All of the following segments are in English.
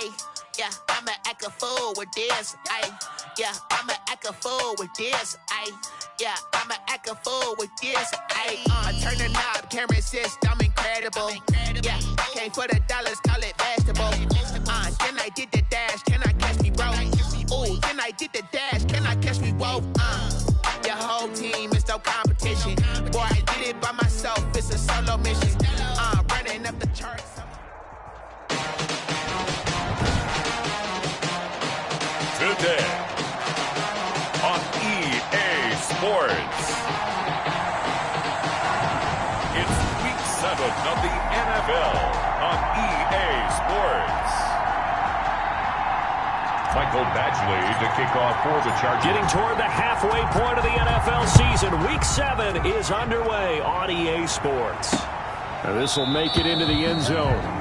Ayy, yeah, I'ma act a fool with this. Ayy, yeah, I'ma act a fool with this. Ayy, yeah, I'ma act a fool with this. Ayy, I turn the knob, camera assist, I'm incredible. Yeah, came for the dollars, call it vegetable. Then I did the dash, can I catch me, bro? Ooh, then I did the dash, can I catch me, whoa? Your whole team is no competition. Boy, I did it by myself, it's a solo mission. Running up the charts. Today on EA Sports, it's Week 7 of the NFL on EA Sports. Michael Badgley to kick off for the Chargers. Getting toward the halfway point of the NFL season. Week 7 is underway on EA Sports. Now this will make it into the end zone.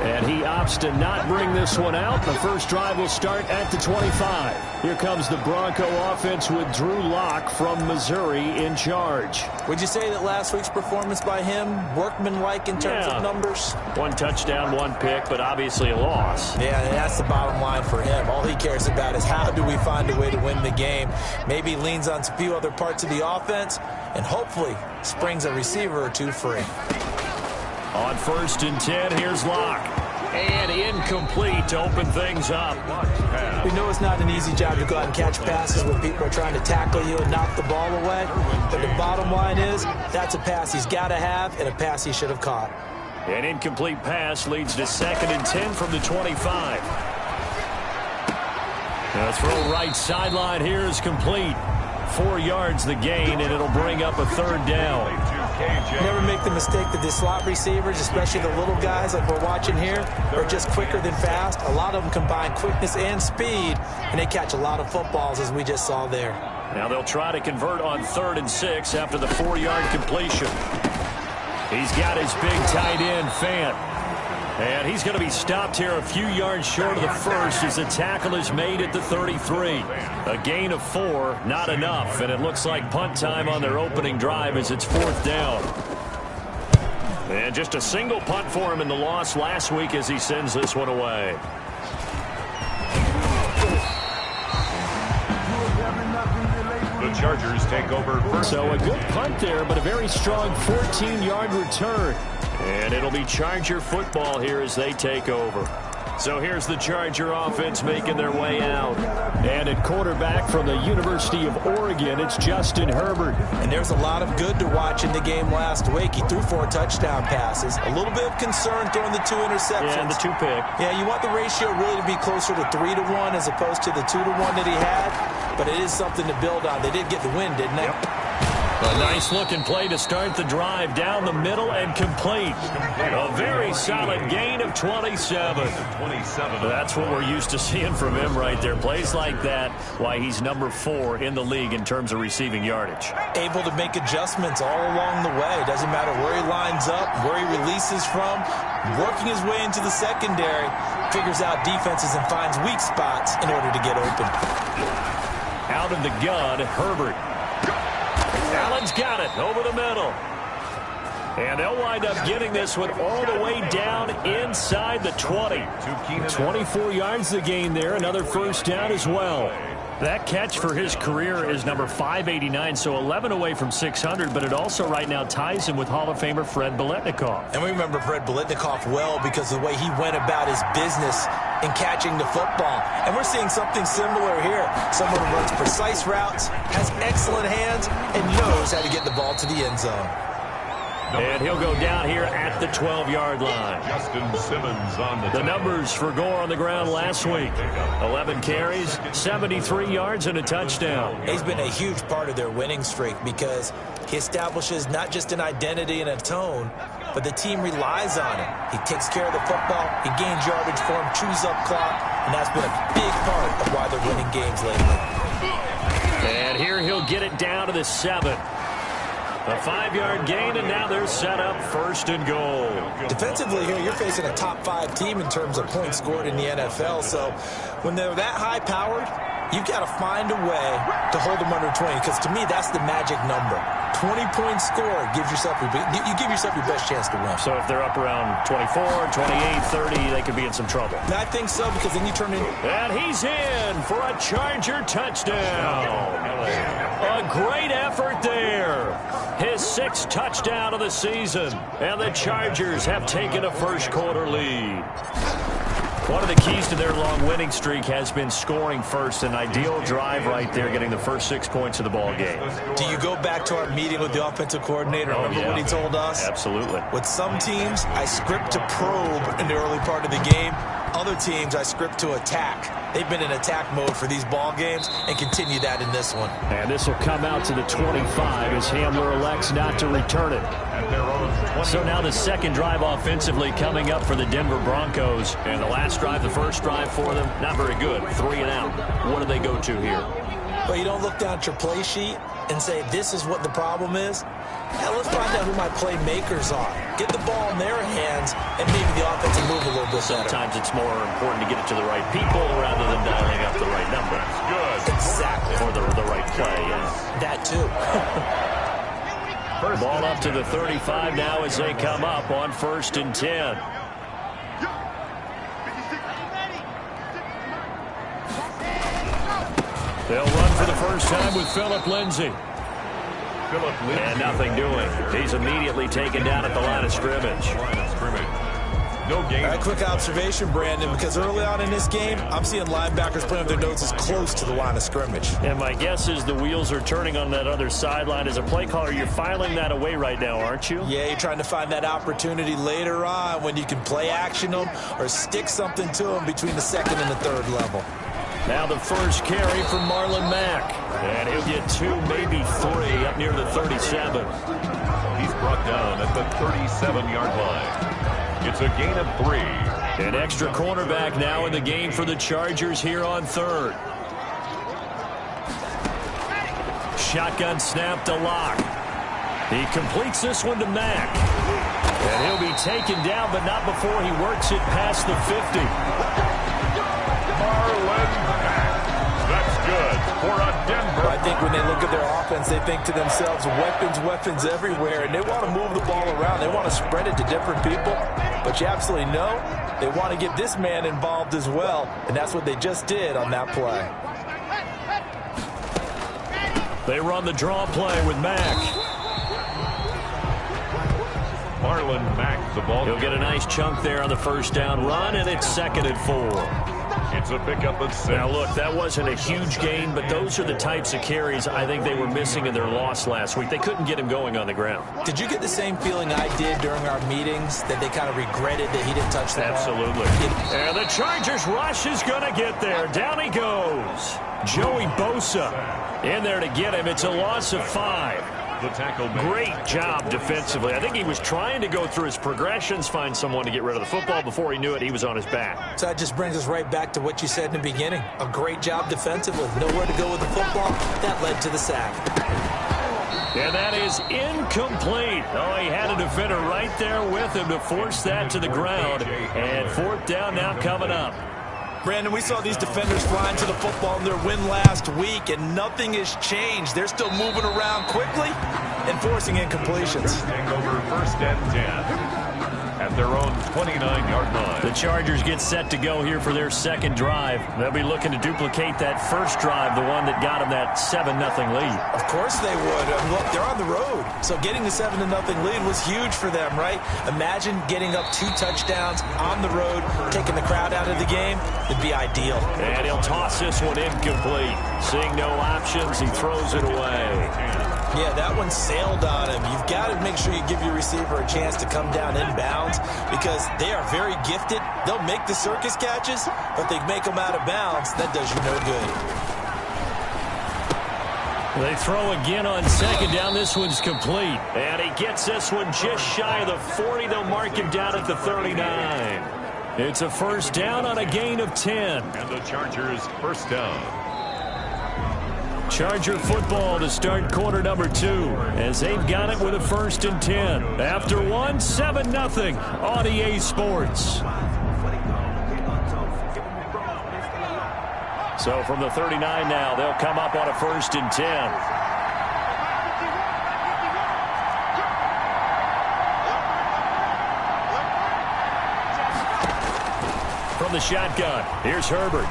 And he opts to not bring this one out. The first drive will start at the 25. Here comes the Bronco offense with Drew Lock from Missouri in charge. Would you say that last week's performance by him, workmanlike in terms of numbers? 1 touchdown, 1 pick, but obviously a loss. Yeah, that's the bottom line for him. All he cares about is how do we find a way to win the game. Maybe leans on a few other parts of the offense, and hopefully springs a receiver or two free. On 1st and 10, here's Lock. And incomplete to open things up. We know it's not an easy job to go out and catch passes when people are trying to tackle you and knock the ball away. But the bottom line is, that's a pass he's got to have and a pass he should have caught. An incomplete pass leads to 2nd and 10 from the 25. Now throw right sideline here is complete. 4 yards the gain, and it'll bring up a 3rd down. Never make the mistake that the slot receivers, especially the little guys like we're watching here, are just quicker than fast. A lot of them combine quickness and speed, and they catch a lot of footballs, as we just saw there. Now they'll try to convert on 3rd and 6 after the 4-yard completion. He's got his big tight end, Fant. And he's going to be stopped here a few yards short of the first as the tackle is made at the 33. A gain of 4, not enough, and it looks like punt time on their opening drive as it's 4th down. And just a single punt for him in the loss last week as he sends this one away. The Chargers take over first. So a good punt there, but a very strong 14-yard return. And it'll be Charger football here as they take over. So here's the Charger offense making their way out. And at quarterback from the University of Oregon, it's Justin Herbert. And there's a lot of good to watch in the game last week. He threw 4 touchdown passes. A little bit of concern throwing the 2 interceptions. Yeah, and the 2 pick. Yeah, you want the ratio really to be closer to 3-to-1 as opposed to the 2-to-1 that he had. But it is something to build on. They did get the win, didn't they? Yep. A nice-looking play to start the drive down the middle and complete. A very solid gain of 27. That's what we're used to seeing from him right there. Plays like that, why he's number 4 in the league in terms of receiving yardage. Able to make adjustments all along the way. Doesn't matter where he lines up, where he releases from. Working his way into the secondary, figures out defenses and finds weak spots in order to get open. Out of the gun, Herbert. Allen's got it over the middle. And they'll wind up getting this one all the way down inside the 20. 24 yards the gain there. Another 1st down as well. That catch for his career is number 589, so 11 away from 600, but it also right now ties him with Hall of Famer Fred Biletnikoff. And we remember Fred Biletnikoff well because of the way he went about his business in catching the football. And we're seeing something similar here. Someone who runs precise routes, has excellent hands, and knows how to get the ball to the end zone. And he'll go down here at the 12-yard line. Justin Simmons on the numbers for Gore on the ground last week. 11 carries, 73 yards, and a touchdown. He's been a huge part of their winning streak because he establishes not just an identity and a tone, but the team relies on him. He takes care of the football, he gains yardage for him, chews up clock, and that's been a big part of why they're winning games lately. And here he'll get it down to the 7. A 5-yard gain, and now they're set up 1st and goal. Defensively here, you're facing a top 5 team in terms of points scored in the NFL. So when they're that high-powered, you've got to find a way to hold them under 20, because to me, that's the magic number. 20-point score gives yourself you give yourself your best chance to win. So if they're up around 24, 28, 30, they could be in some trouble. I think so, because then you turn in. And he's in for a Charger touchdown. A great effort there. His 6th touchdown of the season. And the Chargers have taken a first-quarter lead. One of the keys to their long winning streak has been scoring first. An ideal drive right there, getting the first 6 points of the ball game. Do you go back to our meeting with the offensive coordinator? Remember what he told us? Absolutely. With some teams, I script to probe in the early part of the game. Other teams, I script to attack. They've been in attack mode for these ball games and continue that in this one. And this will come out to the 25 as Hamler elects not to return it. So now the second drive offensively coming up for the Denver Broncos. And the last drive, the first drive for them, not very good. 3 and out. What do they go to here? Well, you don't look down at your play sheet and say, this is what the problem is. Now let's find out who my playmakers are. Get the ball in their hands, and maybe the offense will move a little bit better. Sometimes it's more important to get it to the right people rather than dialing up the right number. Good. Exactly. For the right play, yeah. That too. Ball up to the 35 now as they come up on 1st and 10. They'll run for the first time with Phillip Lindsay. And nothing doing. He's immediately taken down at the line of scrimmage. No gain. A quick observation, Brandon, because early on in this game, I'm seeing linebackers playing with their noses close to the line of scrimmage. And my guess is the wheels are turning on that other sideline. As a play caller, you're filing that away right now, aren't you? Yeah, you're trying to find that opportunity later on when you can play action them or stick something to them between the 2nd and the 3rd level. Now the first carry from Marlon Mack. And he'll get 2, maybe 3 up near the 37. He's brought down at the 37-yard line. It's a gain of 3. An extra cornerback now in the game for the Chargers here on 3rd. Shotgun snap to Locke. He completes this one to Mack. And he'll be taken down, but not before he works it past the 50. Marlon Mack. That's good for a Denver. I think when they look at their offense, they think to themselves, weapons everywhere, and they want to move the ball around. They want to spread it to different people. But you absolutely know they want to get this man involved as well, and that's what they just did on that play. They run the draw play with Mack. Marlon Mack, the ball. He'll get a nice chunk there on the first down run, and it's 2nd and 4. It's a pickup of 6. Now, look, that wasn't a huge gain, but those are the types of carries I think they were missing in their loss last week. They couldn't get him going on the ground. Did you get the same feeling I did during our meetings, that they kind of regretted that he didn't touch the ball? Absolutely. And the Chargers rush is going to get there. Down he goes. Joey Bosa in there to get him. It's a loss of 5. The tackle made. Great job defensively. I think he was trying to go through his progressions, find someone to get rid of the football. Before he knew it, he was on his back. So that just brings us right back to what you said in the beginning. A great job defensively. Nowhere to go with the football. That led to the sack. And that is incomplete. Oh, he had a defender right there with him to force that to the ground. And 4th down now coming up. Brandon, we saw these defenders flying to the football in their win last week, and nothing has changed. They're still moving around quickly and forcing incompletions. Take over 1st and 10. At their own 29-yard line. The Chargers get set to go here for their 2nd drive. They'll be looking to duplicate that first drive, the one that got them that 7-0 lead. Of course they would. Look, they're on the road. So getting the 7-0 lead was huge for them, right? Imagine getting up 2 touchdowns on the road, taking the crowd out of the game. It'd be ideal. And he'll toss this one incomplete. Seeing no options, he throws it away. Yeah, that one sailed on him. You've got to make sure you give your receiver a chance to come down inbounds because they are very gifted. They'll make the circus catches, but they make them out of bounds. That does you no good. They throw again on 2nd down. This one's complete. And he gets this one just shy of the 40. They'll mark him down at the 39. It's a 1st down on a gain of 10. And the Chargers 1st down. Charger football to start quarter number 2 as they've got it with a 1st and 10. After 7-0 on EA Sports. So from the 39 now, they'll come up on a 1st and 10. the shotgun. Here's Herbert.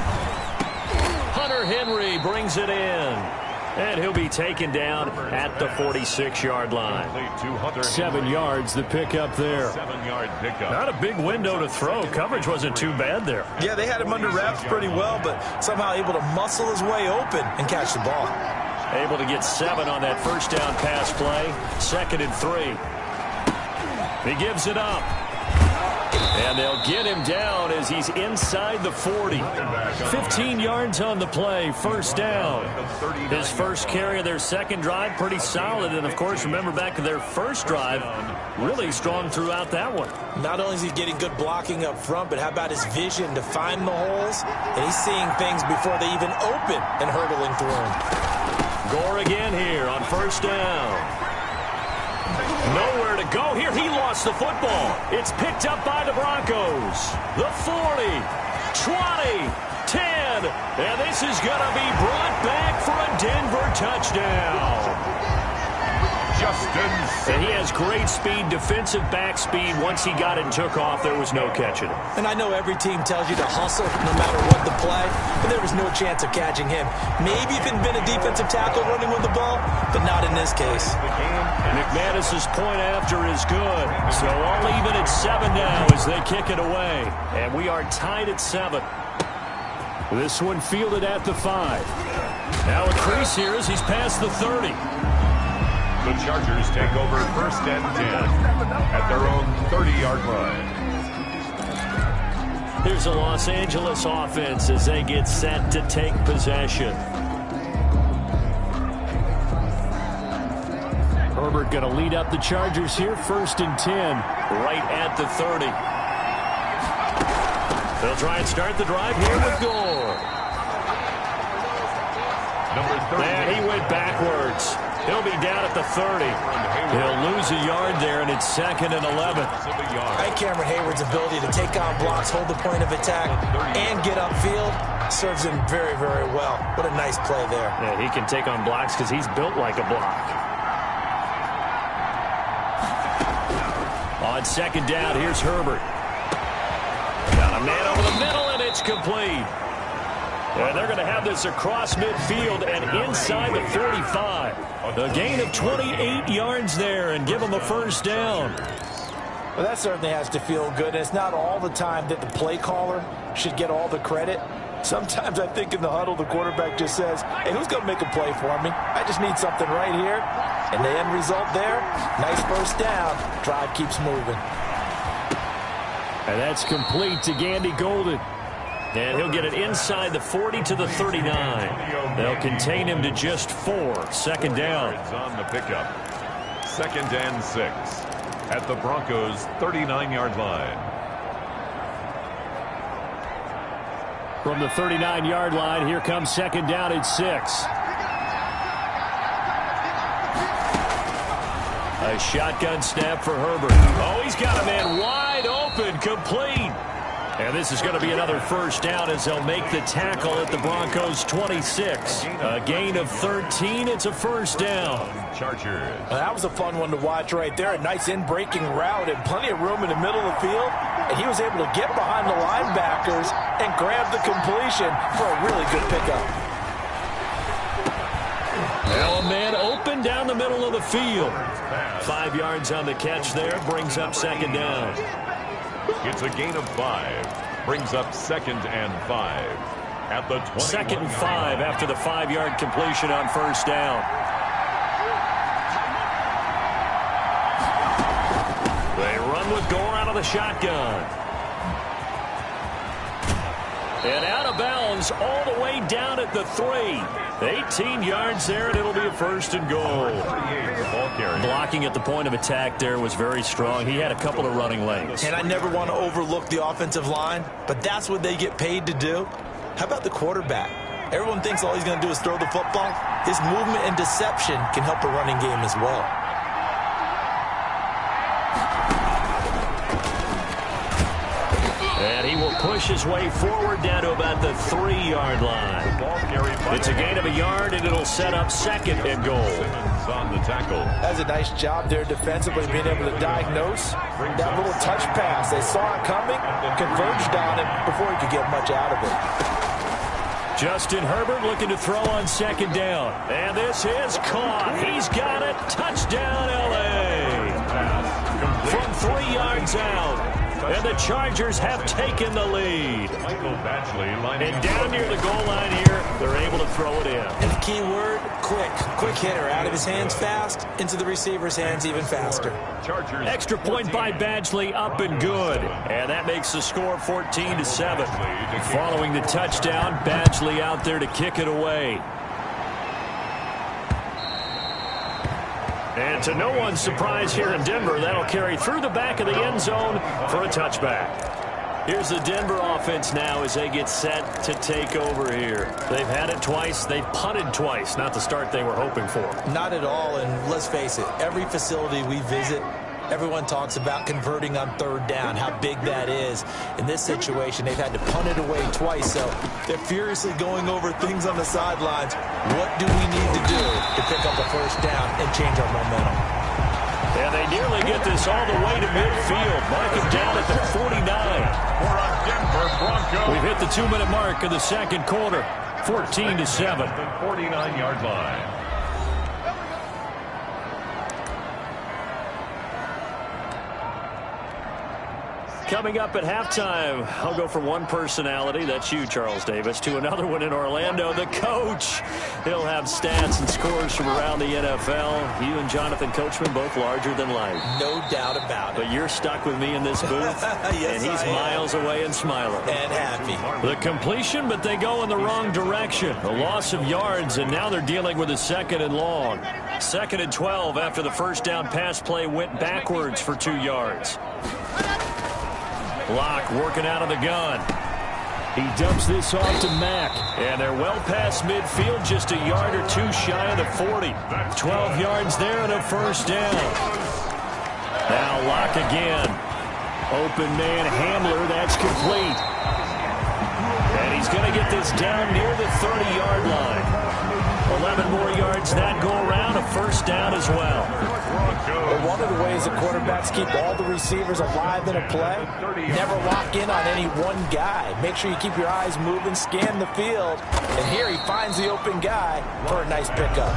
Hunter Henry brings it in. And he'll be taken down at the 46-yard line. 7 yards, the pickup there. 7-yard pickup. Not a big window to throw. Coverage wasn't too bad there. Yeah, they had him under wraps pretty well, but somehow able to muscle his way open and catch the ball. Able to get 7 on that first down pass play. 2nd and 3. He gives it up. And they'll get him down as he's inside the 40. 15 yards on the play, first down. His first carry of their second drive, pretty solid. And, of course, remember back to their first drive, really strong throughout that one. Not only is he getting good blocking up front, but how about his vision to find the holes? And he's seeing things before they even open and hurtling through them. Gore again here on first down. Nowhere to go here. He lost the football. It's picked up by the Broncos. The 40, 20, 10. And this is going to be brought back for a Denver touchdown. Justin. And he has great speed, defensive back speed. Once he got it and took off, there was no catching him. And I know every team tells you to hustle no matter what the play, but there was no chance of catching him. Maybe if it had been a defensive tackle running with the ball, but not in this case. McManus's point after is good. So all even at 7 now as they kick it away. And we are tied at 7. This one fielded at the 5. Now a crease here as he's past the 30. The Chargers take over 1st and 10 at their own 30-yard line. Here's a Los Angeles offense as they get set to take possession. Herbert going to lead up the Chargers here, 1st and 10, right at the 30. They'll try and start the drive here with Gore. Number 30. And he went backwards. He'll be down at the 30. He'll lose a yard there, and it's 2nd and 11. I think Cameron Hayward's ability to take on blocks, hold the point of attack, and get upfield serves him very, very well. What a nice play there. Yeah, he can take on blocks because he's built like a block. On 2nd down, here's Herbert. Got a man over the middle, and it's complete. And they're going to have this across midfield and inside the 45. A gain of 28 yards there and give them a first down. Well, that certainly has to feel good. And it's not all the time that the play caller should get all the credit. Sometimes I think in the huddle, the quarterback just says, hey, who's going to make a play for me? I just need something right here. And the end result there, nice first down. Drive keeps moving. And that's complete to Gandy Golden. And he'll get it inside the 40 to the 39. They'll contain him to just 4. 2nd down. On the pickup. 2nd and 6 at the Broncos' 39-yard line. From the 39-yard line, here comes 2nd down at 6. A shotgun snap for Herbert. Oh, he's got a man wide open, complete. And this is going to be another first down as they'll make the tackle at the Broncos' 26. A gain of 13. It's a first down. Chargers. Well, that was a fun one to watch right there. A nice in-breaking route and plenty of room in the middle of the field. And he was able to get behind the linebackers and grab the completion for a really good pickup. Now a man open down the middle of the field. 5 yards on the catch there. Brings up 2nd down. It's a gain of 5. Brings up 2nd and 5 at the 20. 2nd and 5 after the 5-yard completion on first down. They run with Gore out of the shotgun. And out of bounds all the way down at the 3. 18 yards there, and it'll be a 1st and goal. Blocking at the point of attack there was very strong. He had a couple of running lanes. And I never want to overlook the offensive line, but that's what they get paid to do. How about the quarterback? Everyone thinks all he's going to do is throw the football. His movement and deception can help a running game as well. And he will push his way forward down to about the 3-yard line. It's a gain of a yard, and it'll set up second and goal. On the tackle. That's a nice job there defensively, being able to diagnose that little touch pass. They saw it coming, converged on it before he could get much out of it. Justin Herbert looking to throw on second down. And this is caught. He's got it. Touchdown, L.A. From 3 yards out. And the Chargers have taken the lead. And down near the goal line here, they're able to throw it in. And the key word, quick. Quick hitter. Out of his hands fast, into the receiver's hands even faster. Extra point by Badgley, up and good. And that makes the score 14-7. Following the touchdown, Badgley out there to kick it away. And to no one's surprise here in Denver, that'll carry through the back of the end zone for a touchback. Here's the Denver offense now as they get set to take over here. They've had it twice. They've punted twice. Not the start they were hoping for. Not at all, and let's face it, every facility we visit, everyone talks about converting on third down, how big that is. In this situation, they've had to punt it away twice, so they're furiously going over things on the sidelines. What do we need to do to pick up a first down and change our momentum? And they nearly get this all the way to midfield. Mark him down at the 49. We've hit the 2-minute mark of the second quarter. 14-7. The 49-yard line. Coming up at halftime, I'll go from one personality, that's you, Charles Davis, to another one in Orlando, the coach. He'll have stats and scores from around the NFL. You and Jonathan Coachman, both larger than life. No doubt about it. But you're stuck with me in this booth, yes, and he's miles away and smiling. And happy. The completion, but they go in the wrong direction. A loss of yards, and now they're dealing with a 2nd and long. 2nd and 12 after the first down pass play went backwards for 2 yards. Locke working out of the gun. He dumps this off to Mack. And they're well past midfield, just a yard or two shy of the 40. 12 yards there and a first down. Now Locke again. Open man Hamler, that's complete. And he's going to get this down near the 30-yard line. 11 more yards that go around, a first down as well. But one of the ways the quarterbacks keep all the receivers alive in a play, never lock in on any one guy. Make sure you keep your eyes moving, scan the field, and here he finds the open guy for a nice pickup.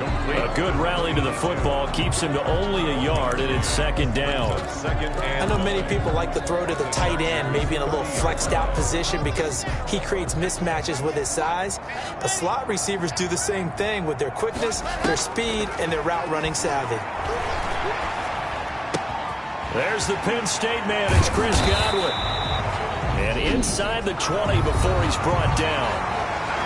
A good rally to the football keeps him to only a yard, and it's 2nd down. I know many people like to throw to the tight end, maybe in a little flexed out position because he creates mismatches with his size. The slot receivers do the same thing with their quickness, their speed, and their route running savvy. There's the Penn State man. It's Chris Godwin. And inside the 20 before he's brought down.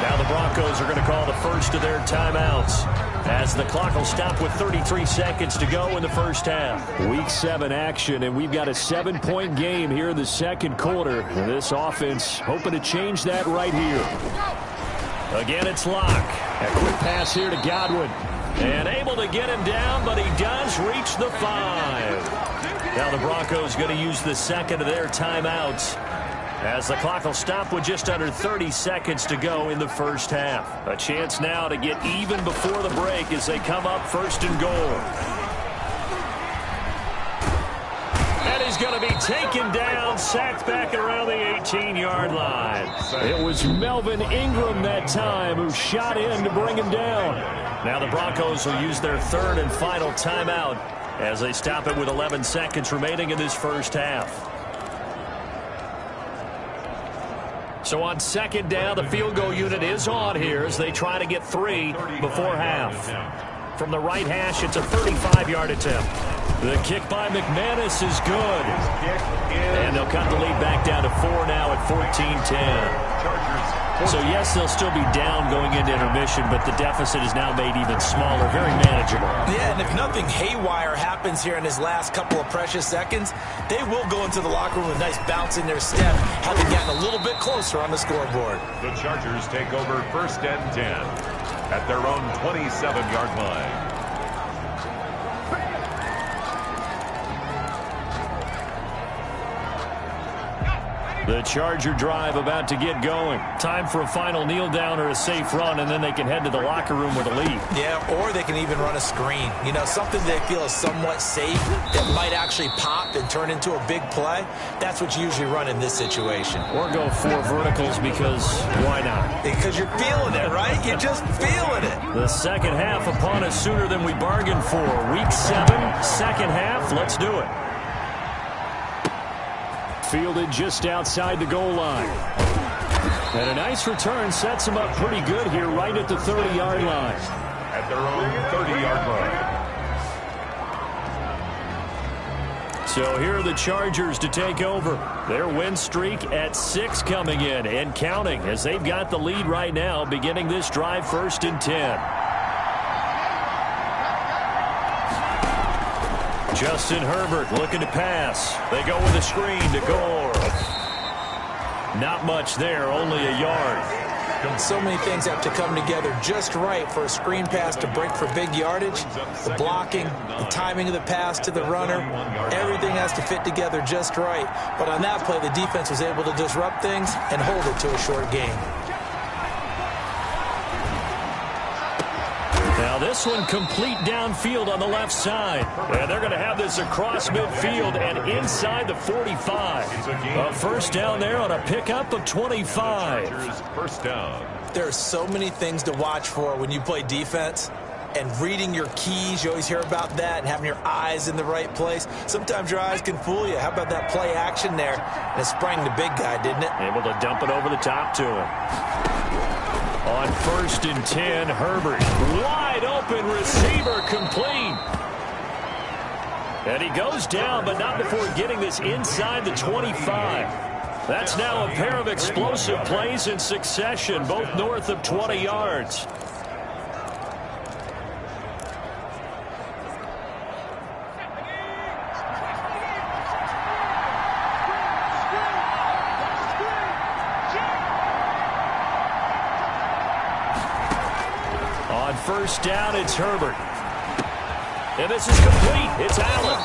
Now the Broncos are going to call the first of their timeouts as the clock will stop with 33 seconds to go in the first half. Week 7 action, and we've got a 7-point game here in the second quarter. And this offense hoping to change that right here. Again, it's Locke. A quick pass here to Godwin. And able to get him down, but he does reach the 5. Now the Broncos going to use the second of their timeouts as the clock will stop with just under 30 seconds to go in the first half. A chance now to get even before the break as they come up 1st and goal. And he's going to be taken down, sacked back around the 18-yard line. It was Melvin Ingram that time who shot in to bring him down. Now the Broncos will use their 3rd and final timeout as they stop it with 11 seconds remaining in this first half. So on 2nd down, the field goal unit is on here as they try to get 3 before half. From the right hash, it's a 35-yard attempt. The kick by McManus is good. And they'll cut the lead back down to 4 now at 14-10. So, yes, they'll still be down going into intermission, but the deficit is now made even smaller, very manageable. Yeah, and if nothing haywire happens here in his last couple of precious seconds, they will go into the locker room with a nice bounce in their step, having gotten a little bit closer on the scoreboard. The Chargers take over 1st and 10 at their own 27-yard line. The Charger drive about to get going. Time for a final kneel down or a safe run, and then they can head to the locker room with a lead. Yeah, or they can even run a screen. You know, something they feel is somewhat safe that might actually pop and turn into a big play. That's what you usually run in this situation. Or go 4 verticals because why not? Because you're feeling it, right? You're just feeling it. The second half upon us sooner than we bargained for. Week 7, second half. Let's do it. Fielded just outside the goal line. And a nice return sets him up pretty good here right at the 30-yard line. At their own 30-yard line. So here are the Chargers to take over. Their win streak at 6 coming in and counting as they've got the lead right now beginning this drive 1st and 10. Justin Herbert looking to pass. They go with a screen to Gore. Not much there, only a yard. So many things have to come together just right for a screen pass to break for big yardage. The blocking, the timing of the pass to the runner, everything has to fit together just right. But on that play, the defense was able to disrupt things and hold it to a short game. Now this one complete downfield on the left side. And they're going to have this across midfield and inside the 45. A first down there on a pickup of 25. First down. There are so many things to watch for when you play defense. And reading your keys, you always hear about that, and having your eyes in the right place. Sometimes your eyes can fool you. How about that play action there? And it sprang the big guy, didn't it? Able to dump it over the top to him. On 1st and 10, Herbert. Wide open receiver complete. And he goes down, but not before getting this inside the 25. That's now a pair of explosive plays in succession, both north of 20 yards. First down, it's Herbert. And this is complete. It's Allen.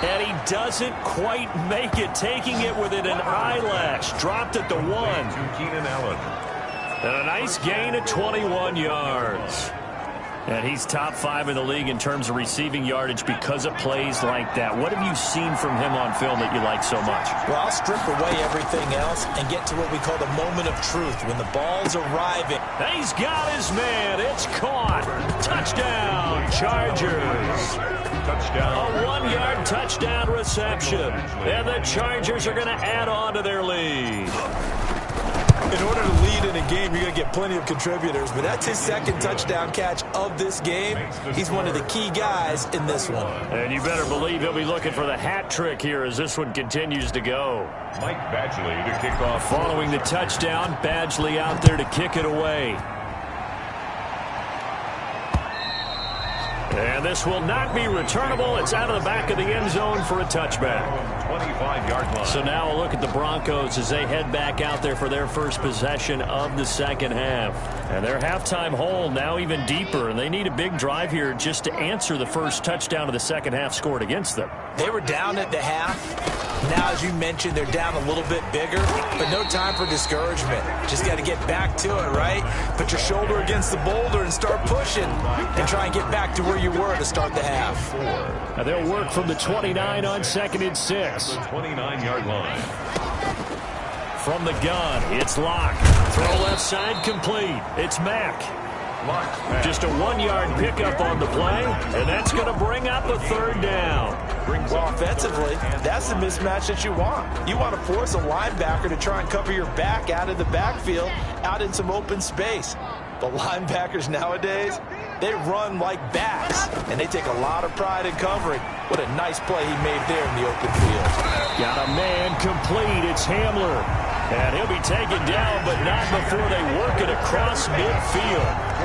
And he doesn't quite make it, taking it within an eyelash. Dropped at the 1. To Keenan Allen. And a nice gain of 21 yards. And he's top 5 in the league in terms of receiving yardage because of plays like that. What have you seen from him on film that you like so much? Well, I'll strip away everything else and get to what we call the moment of truth, when the ball's arriving. He's got his man. It's caught. Touchdown, Chargers. Touchdown. A 1-yard touchdown reception. And the Chargers are going to add on to their lead. In order to lead in a game, you're going to get plenty of contributors, but that's his second touchdown catch of this game. He's one of the key guys in this one. And you better believe he'll be looking for the hat trick here as this one continues to go. Mike Badgley to kick off. Following the touchdown, Badgley out there to kick it away. And this will not be returnable. It's out of the back of the end zone for a touchback. 25-yard line. So now a look at the Broncos as they head back out there for their first possession of the second half. And their halftime hole now even deeper, and they need a big drive here just to answer the first touchdown of the second half scored against them. They were down at the half. Now, as you mentioned, they're down a little bit bigger, but no time for discouragement. Just got to get back to it, right? Put your shoulder against the boulder and start pushing and try and get back to where you were to start the half. Now they'll work from the 29 on 2nd and 6. The 29-yard line. From the gun, it's Locke. Throw left side complete. It's Mack. Just a 1-yard pickup on the play, and that's going to bring up a third down. Well, offensively, that's the mismatch that you want. You want to force a linebacker to try and cover your back out of the backfield, out in some open space. But linebackers nowadays, they run like backs, and they take a lot of pride in covering. What a nice play he made there in the open field. Got a man complete. It's Hamler. And he'll be taken down, but not before they work it across midfield.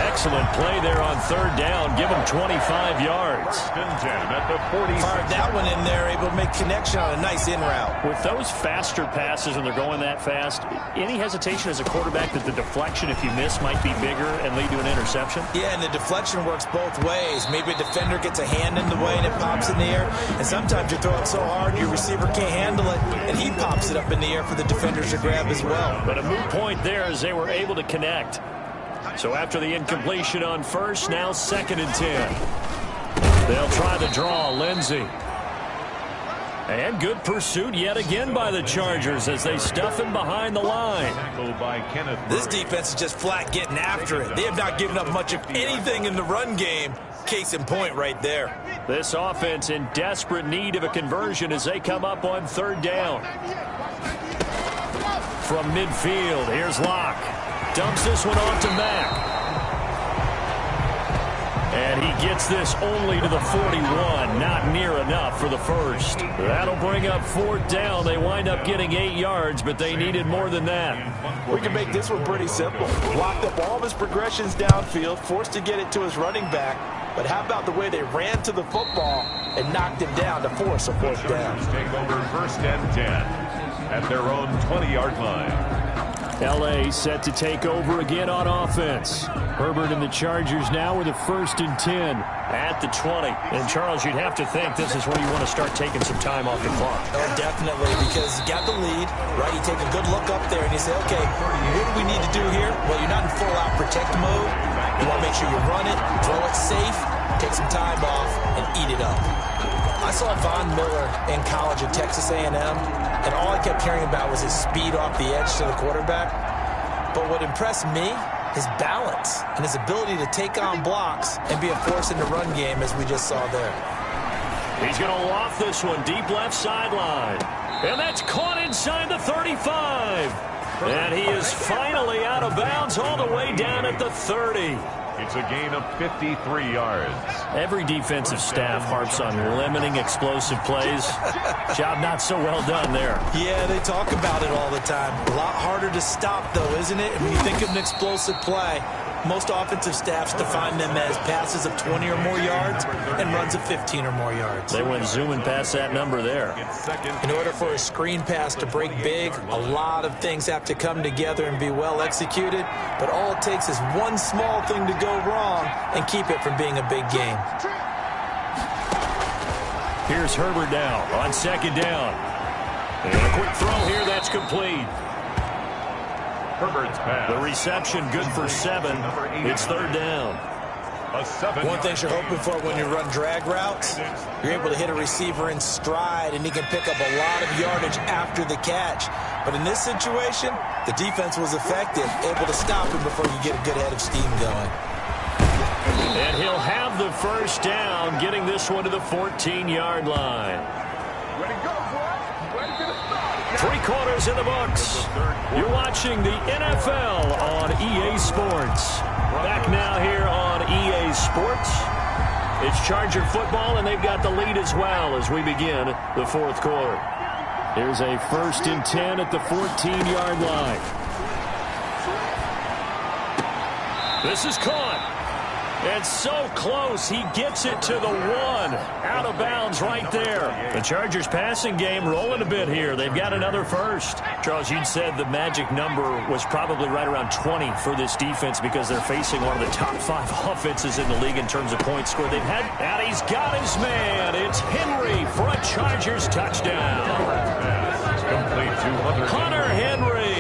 Excellent play there on third down. Give him 25 yards. Fired that one in there, able to make connection on a nice in route. With those faster passes and they're going that fast, any hesitation as a quarterback that the deflection, if you miss, might be bigger and lead to an interception? Yeah, and the deflection works both ways. Maybe a defender gets a hand in the way and it pops in the air. And sometimes you throw it so hard your receiver can't handle it, and he pops it up in the air for the defenders to grab as well. But a moot point there as they were able to connect. So after the incompletion on first, now 2nd and 10. They'll try the draw, Lindsey. And good pursuit yet again by the Chargers as they stuff him behind the line. This defense is just flat getting after it. They have not given up much of anything in the run game. Case in point right there. This offense in desperate need of a conversion as they come up on third down. From midfield, here's Locke. Dumps this one off to Mack. And he gets this only to the 41. Not near enough for the first. That'll bring up 4th down. They wind up getting 8 yards, but they needed more than that. We can make this one pretty simple. Blocked up all of his progressions downfield, forced to get it to his running back. But how about the way they ran to the football and knocked him down to force a 4th down? Take over 1st and 10 at their own 20-yard line. L.A. set to take over again on offense. Herbert and the Chargers now with a 1st and 10 at the 20. And, Charles, you'd have to think this is where you want to start taking some time off the clock. Oh, definitely, because you got the lead, right? You take a good look up there and you say, okay, what do we need to do here? Well, you're not in full-out protect mode. You want to make sure you run it, throw it safe, take some time off, and eat it up. I saw Von Miller in college at Texas A&M, and all I kept hearing about was his speed off the edge to the quarterback. But what impressed me, his balance and his ability to take on blocks and be a force in the run game, as we just saw there. He's going to loft this one deep left sideline. And that's caught inside the 35. And he is finally out of bounds all the way down at the 30. It's a gain of 53 yards. Every defensive staff harps on limiting explosive plays. Job not so well done there. Yeah, they talk about it all the time. A lot harder to stop, though, isn't it? When you think of an explosive play, most offensive staffs define them as passes of 20 or more yards and runs of 15 or more yards. They went zooming past that number there. In order for a screen pass to break big, a lot of things have to come together and be well executed, but all it takes is one small thing to go wrong and keep it from being a big game. Here's Herbert now on 2nd down. And a quick throw here that's complete. Herbert's pass. The reception good for 7. It's 3rd down. One thing you're hoping for when you run drag routes, you're able to hit a receiver in stride and he can pick up a lot of yardage after the catch. But in this situation, the defense was effective, able to stop him before you get a good head of steam going. And he'll have the 1st down, getting this one to the 14-yard line. Ready to go, boy. Ready to start. 3 quarters in the books. You're watching the NFL on EA Sports. Back now here on EA Sports. It's Charger football, and they've got the lead as well as we begin the 4th quarter. Here's a 1st and 10 at the 14-yard line. This is caught. And so close, he gets it to the 1. Out of bounds right there. The Chargers passing game rolling a bit here. They've got another 1st. Charles, you'd said the magic number was probably right around 20 for this defense because they're facing one of the top 5 offenses in the league in terms of points scored. They've had, and he's got his man. It's Henry for a Chargers touchdown. Complete 200. Hunter Henry,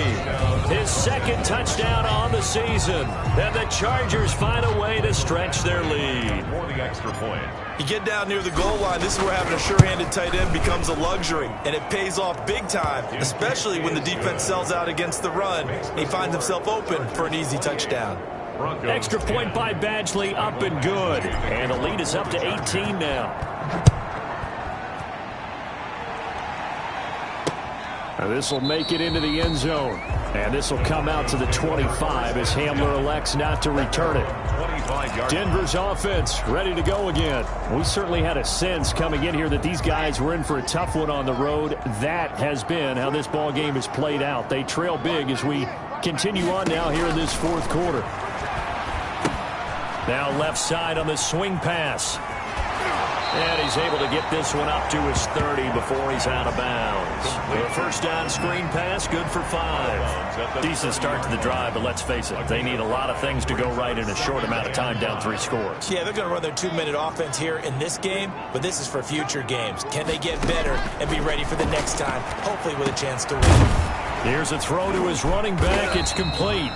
his 2nd touchdown on the season. And the Chargers find a way to stretch their lead. For the extra point. You get down near the goal line, this is where having a sure-handed tight end becomes a luxury, and it pays off big time, especially when the defense sells out against the run, and he finds himself open for an easy touchdown. Broncos. Extra point by Badgley, up and good. And the lead is up to 18 now. Now this will make it into the end zone. And this will come out to the 25 as Hamler elects not to return it. 35-yard. Denver's offense ready to go again. We certainly had a sense coming in here that these guys were in for a tough one on the road. That has been how this ball game has played out. They trail big as we continue on now here in this fourth quarter. Now left side on the swing pass. And he's able to get this one up to his 30 before he's out of bounds. The first down screen pass, good for 5. Decent start to the drive, but let's face it, they need a lot of things to go right in a short amount of time, down 3 scores. Yeah, they're going to run their 2-minute offense here in this game, but this is for future games. Can they get better and be ready for the next time, hopefully with a chance to win? Here's a throw to his running back. It's complete.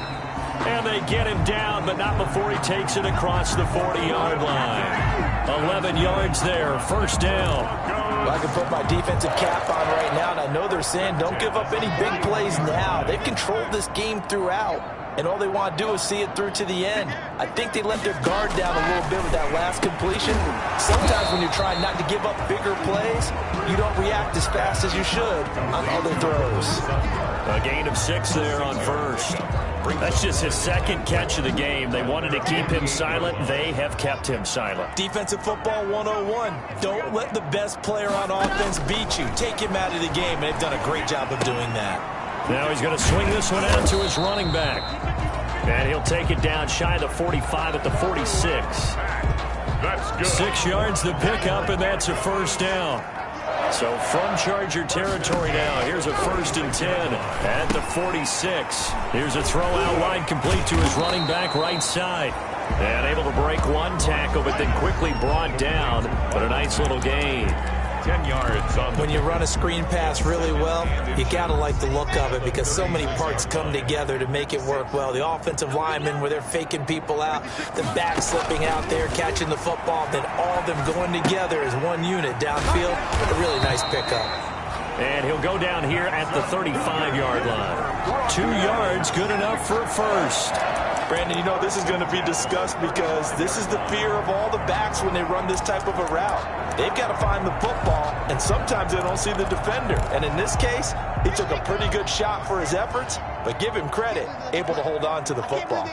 And they get him down, but not before he takes it across the 40-yard line. 11 yards there, first down. Well, I can put my defensive cap on right now, and I know they're saying don't give up any big plays now. They've controlled this game throughout, and all they want to do is see it through to the end. I think they let their guard down a little bit with that last completion. Sometimes when you're trying not to give up bigger plays, you don't react as fast as you should on other throws. A gain of 6 there on first. That's just his second catch of the game. They wanted to keep him silent. They have kept him silent. Defensive football 101. Don't let the best player on offense beat you. Take him out of the game, and they've done a great job of doing that. Now he's going to swing this one out to his running back. And he'll take it down shy of the 45 at the 46. That's good. 6 yards the pickup, and that's a first down. So from Charger territory now, here's a 1st and 10 at the 46. Here's a throw out wide complete to his running back right side. And able to break one tackle, but then quickly brought down. But a nice little gain. 10 yards on the... When you run a screen pass really well, you got to like the look of it because so many parts come together to make it work well. The offensive linemen where they're faking people out, the back slipping out there, catching the football, then all of them going together as one unit downfield. A really nice pickup. And he'll go down here at the 35-yard line. 2 yards, good enough for a first. Brandon, you know this is going to be discussed because this is the fear of all the backs when they run this type of a route. They've got to find the football, and sometimes they don't see the defender. And in this case, he took a pretty good shot for his efforts, but give him credit, able to hold on to the football.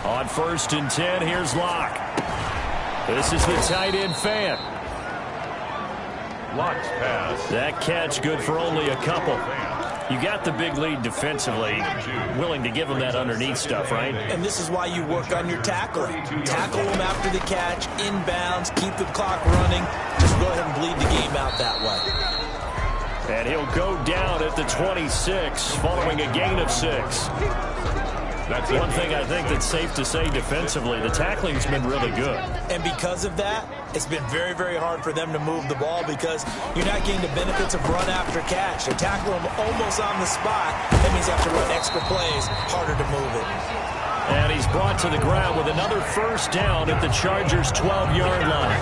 On 1st and 10, here's Locke. This is the tight end Fant. Locke's pass. That catch good for only a couple. You got the big lead defensively, willing to give them that underneath stuff, right? And this is why you work on your tackling. Tackle them after the catch, inbounds, keep the clock running. Just go ahead and bleed the game out that way. And he'll go down at the 26, following a gain of 6. That's one thing I think that's safe to say defensively. The tackling's been really good. And because of that, it's been very, very hard for them to move the ball because you're not getting the benefits of run after catch. They tackle them almost on the spot. That means you have to run extra plays, harder to move it. And he's brought to the ground with another first down at the Chargers' 12-yard line.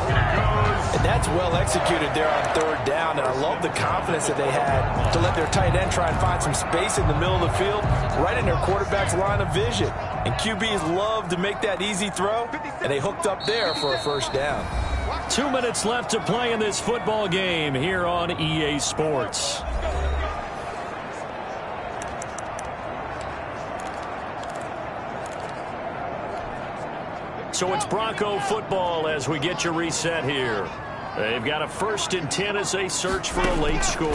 And that's well executed there on 3rd down. And I love the confidence that they had to let their tight end try and find some space in the middle of the field, right in their quarterback's line of vision. And QBs love to make that easy throw, and they hooked up there for a first down. 2 minutes left to play in this football game here on EA Sports. So it's Bronco football as we get you reset here. They've got a 1st and 10 as they search for a late score.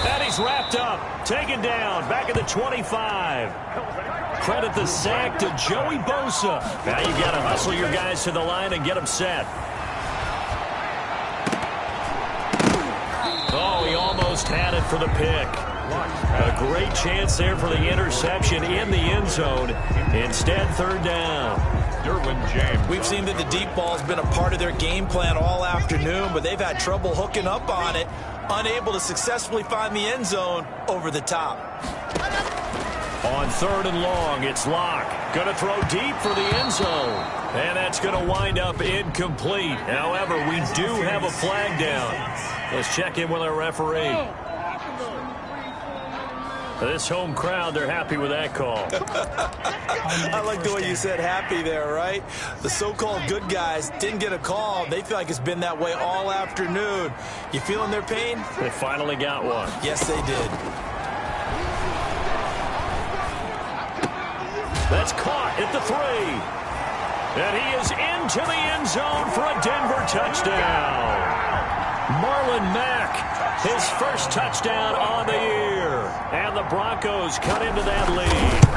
And he's wrapped up, taken down, back at the 25. Credit the sack to Joey Bosa. Now you've got to hustle your guys to the line and get them set. Oh, he almost had it for the pick. A great chance there for the interception in the end zone. Instead, 3rd down. James. We've seen that the deep ball has been a part of their game plan all afternoon, but they've had trouble hooking up on it, unable to successfully find the end zone over the top. On 3rd and long, it's Locke. Going to throw deep for the end zone. And that's going to wind up incomplete. However, we do have a flag down. Let's check in with our referee. This home crowd, they're happy with that call. I like the way you said happy there, right? The so-called good guys didn't get a call. They feel like it's been that way all afternoon. You feeling their pain? They finally got one. Yes, they did. That's caught at the 3. And he is into the end zone for a Denver touchdown. Marlon Mack, his first touchdown on the year. And the Broncos cut into that lead.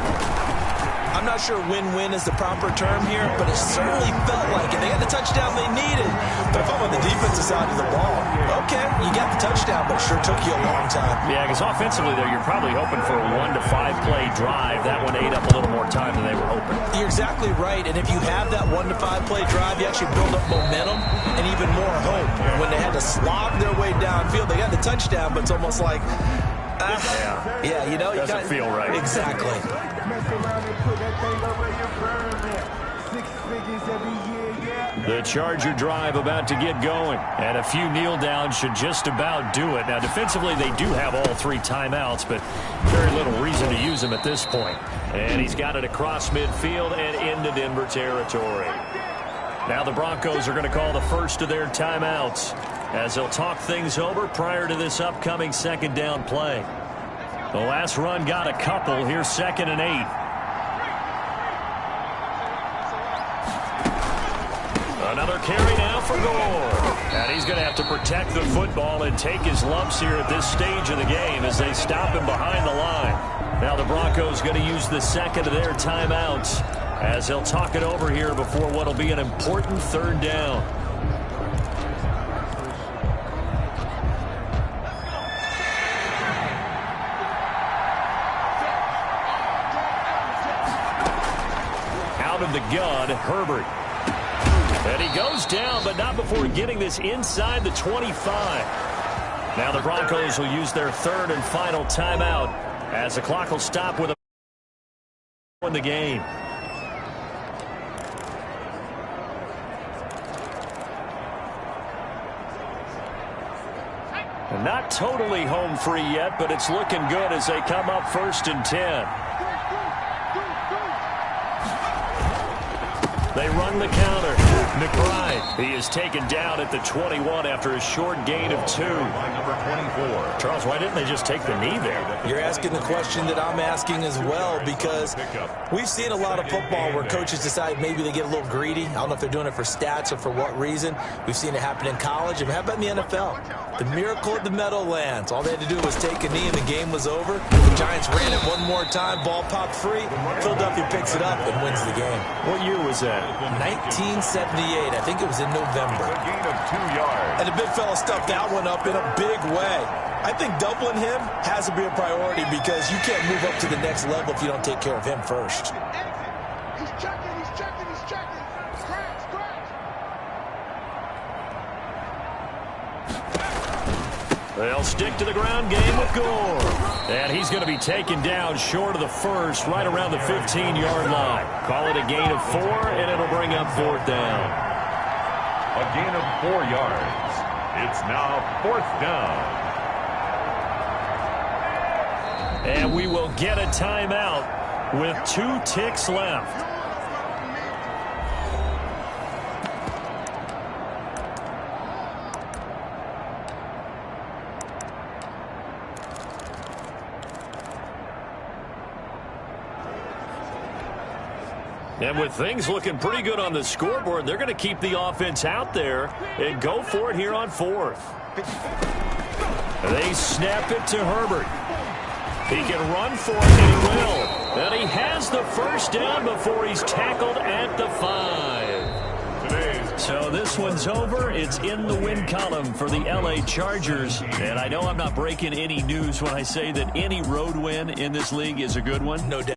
I'm not sure win-win is the proper term here, but it certainly felt like it. They had the touchdown they needed. But if I'm on the defensive side of the ball, okay, you got the touchdown, but it sure took you a long time. Yeah, because offensively, though, you're probably hoping for a 1 to 5 play drive. That one ate up a little more time than they were hoping. You're exactly right, and if you have that 1 to 5 play drive, you actually build up momentum and even more hope. When they had to slog their way downfield, they got the touchdown, but it's almost like, yeah, you know, doesn't feel right. Exactly. The Charger drive about to get going, and a few kneel downs should just about do it. Now, defensively, they do have all 3 timeouts, but very little reason to use them at this point. And he's got it across midfield and into Denver territory. Now the Broncos are going to call the first of their timeouts as they'll talk things over prior to this upcoming second down play. The last run got a couple. Here's 2nd and 8. Another carry now for Gore. And he's going to have to protect the football and take his lumps here at this stage of the game as they stop him behind the line. Now the Broncos going to use the second of their timeouts as they'll talk it over here before what will be an important 3rd down. Out of the gun, Herbert. And he goes down, but not before getting this inside the 25. Now the Broncos will use their 3rd and final timeout as the clock will stop with a in the game. And not totally home free yet, but it's looking good as they come up 1st and 10. They run the counter. McBride, he is taken down at the 21 after a short gain of 2. Charles, why didn't they just take the knee there? You're asking the question that I'm asking as well, because we've seen a lot of football where coaches decide maybe they get a little greedy. I don't know if they're doing it for stats or for what reason. We've seen it happen in college. And how about in the NFL? The miracle of the Meadowlands. All they had to do was take a knee and the game was over. The Giants ran it one more time. Ball popped free. Philadelphia picks it up and wins the game. What year was that? 1978. I think it was in November. A gain of 2 yards. And the big fella stuffed that one up in a big way. I think doubling him has to be a priority because you can't move up to the next level if you don't take care of him first. He's checking. Scratch. They'll stick to the ground game with Gore. And he's going to be taken down short of the 1st, right around the 15-yard line. Call it a gain of 4, and it'll bring up 4th down. A gain of 4 yards. It's now 4th down. And we will get a timeout with 2 ticks left. And with things looking pretty good on the scoreboard, they're going to keep the offense out there and go for it here on 4th. They snap it to Herbert. He can run for it, and he will. And he has the 1st down before he's tackled at the 5. So this one's over. It's in the win column for the LA Chargers. And I know I'm not breaking any news when I say that any road win in this league is a good one. No doubt.